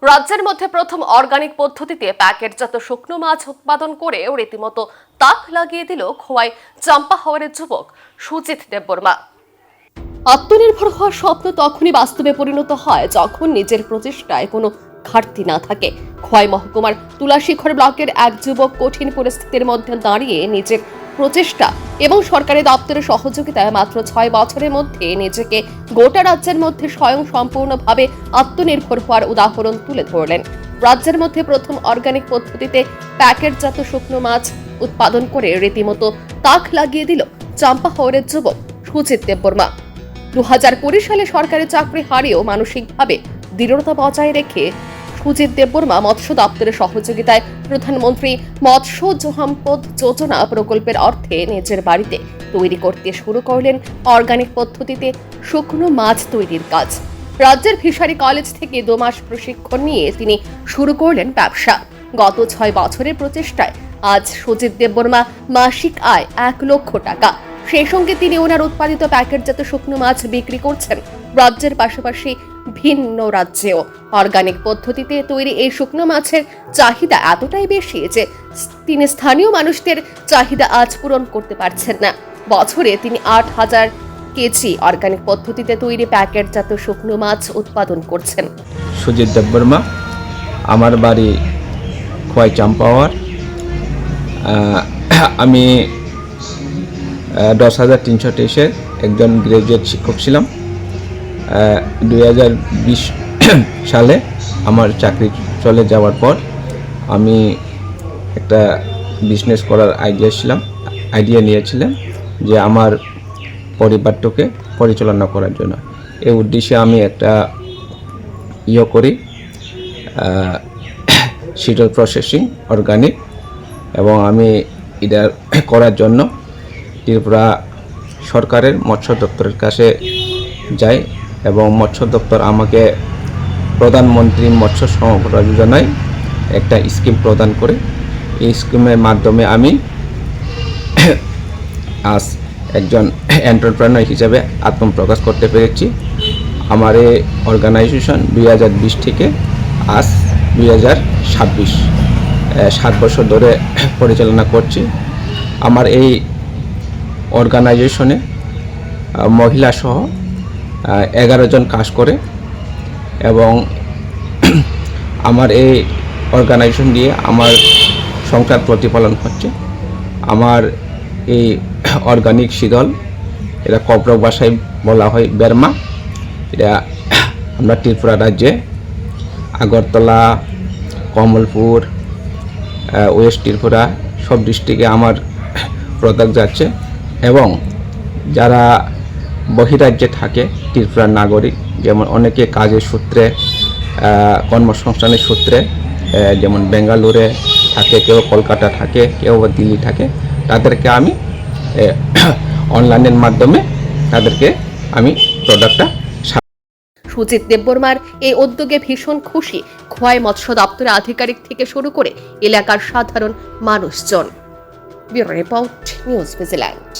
রাজ্যের মধ্যে প্রথম অর্গানিক পদ্ধতিতে প্যাকেটজাত শুকনো মাছ উৎপাদন করে রীতিমতো তাক লাগিয়ে দিল খোয়াই চাম্পা হাওরের যুবক সুজিত দেববর্মা। আত্মনির্ভর হওয়ার স্বপ্ন তখনই বাস্তবে পরিণত হয় যখন নিজের প্রচেষ্টায় কোনো ঘাটতি না থাকে। খোয়াই মহকুমার তুলাশিখর ব্লকের এক যুবক কঠিন পরিস্থিতির মধ্যে দাঁড়িয়ে নিজের প্রচেষ্টা এবং সরকারি দপ্তরের সহযোগিতায় মাত্র 6 বছরের মধ্যে নিজেকে গোটা রাজ্যের মধ্যে স্বয়ং সম্পূর্ণভাবে আত্মনির্ভর হওয়ার উদাহরণ তুলে ধরলেন। রাজ্যের মধ্যে প্রথম অর্গানিক পদ্ধতিতে প্যাকেটজাত শুকনো মাছ উৎপাদন করে রীতিমতো তাক লাগিয়ে দিল চাম্পা হাওরের যুবক সুজিত দেববর্মা। 2020 সালে সরকারি চাকরি হারিয়েও মানসিকভাবে দৃঢ়তা বজায় রেখে সুজিত দেববর্মা মৎস্য দপ্তরের সহযোগিতায় প্রধানমন্ত্রী মৎস্য সম্পদ যোজনা প্রকল্পের অর্থে নিজের বাড়িতে তৈরি করতে শুরু করলেন অর্গানিক পদ্ধতিতে শুকনো মাছ তৈরির কাজ। রাজ্যের ফিশারি কলেজ থেকে 2 মাস প্রশিক্ষণ নিয়ে তিনি শুরু করলেন ব্যবসা। গত 6 বছরের প্রচেষ্টায় আজ সুজিত দেববর্মা মাসিক আয় 1 লক্ষ টাকা। সেই সঙ্গে তিনি ওনার উৎপাদিত প্যাকেটজাত শুকনো মাছ বিক্রি করছেন রাজ্যের পাশাপাশি ভিন্ন রাজ্যেও। অর্গানিক পদ্ধতিতে তৈরি এই শুকনো মাছের চাহিদা এতটাই বেশি যে তিনি স্থানীয় মানুষদের চাহিদা আজ পূরণ করতে পারছেন না। বছরে তিনি 8,000 কেজি অর্গানিক পদ্ধতিতে তৈরি প্যাকেটজাত শুকনো মাছ উৎপাদন করছেন। সুজিত দেববর্মা, আমার বাড়ি খোয়াই চাম্পা হাওর। আমি 10,323 একজন গ্রাজুয়েট শিক্ষক ছিলাম। 2020 সালে আমার চাকরি চলে যাওয়ার পর আমি একটা বিজনেস করার আইডিয়া নিয়েছিলাম যে আমার পরিবারটাকে পরিচালনা করার জন্য। এই উদ্দেশ্যে আমি একটা করি সিডল প্রসেসিং অর্গানিক, এবং আমি এটা করার জন্য ত্রিপুরা সরকারের মৎস্য দপ্তরের কাছে যাই এবং মৎস্য দপ্তর আমাকে প্রধানমন্ত্রী মৎস্য সম্পদ যোজনায় একটা স্কিম প্রদান করে। এই স্কিমের মাধ্যমে আমি আজ একজন এন্টারপ্রেনার হিসেবে আত্মপ্রকাশ করতে পেরেছি। আমার এই অর্গানাইজেশন 2020 থেকে আজ 2026 7 বছর ধরে পরিচালনা করছি। আমার এই অর্গানাইজেশনে মহিলা সহ 11 জন কাজ করে, এবং আমার এই অর্গানাইজেশন দিয়ে আমার সংসার প্রতিপালন হচ্ছে। আমার এই অর্গানিক শীতল, এটা কপরক ভাষায় বলা হয় বেরমা। এটা আমরা ত্রিপুরা রাজ্যে আগরতলা, কমলপুর, ওয়েস্ট ত্রিপুরা সব ডিস্ট্রিক্টে আমার প্রোডাক্ট যাচ্ছে, এবং যারা বহিরাজ্যে থাকে ত্রিপুরার নাগরিক, যেমন অনেকে কাজের সূত্রে, কর্মসংস্থানের সূত্রে, যেমন বেঙ্গালুরে থাকে, কেউ কলকাতা থাকে, কেউ দিল্লি থাকে, তাদেরকে আমি অনলাইনের মাধ্যমে তাদেরকে আমি প্রোডাক্টটা। সুজিত দেববর্মার এই উদ্যোগে ভীষণ খুশি খোয়াই মৎস্য দপ্তরের আধিকারিক থেকে শুরু করে এলাকার সাধারণ মানুষজন। Bureau report, news vigilante.